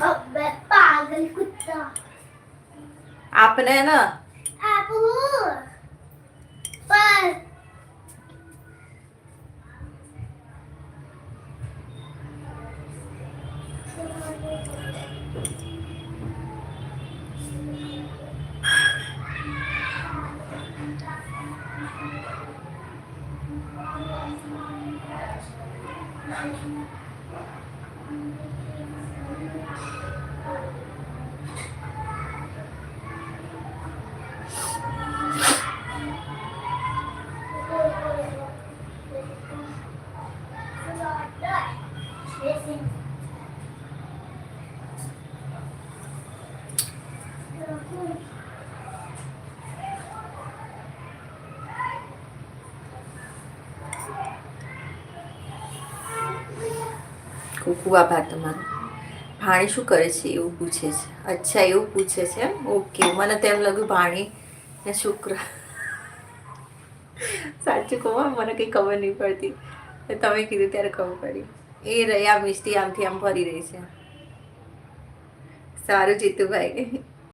अबे पागल कुत्ता आपने ना आपू पर ખૂબ ખૂબ આભાર તમારો. ભાણી શું કરે છે એવું પૂછે છે. અચ્છા એવું પૂછે છે એમ. ઓકે, મને તેમ લાગ્યું ભાણી ને શુક્ર. સાચું કહું મને કંઈ ખબર નહીં પડતી, તમે કીધું ત્યારે ખબર પડી. એ રહ્યા મિસ્ટી આમથી આમ ફરી રહી છે. સારું જીતુભાઈ.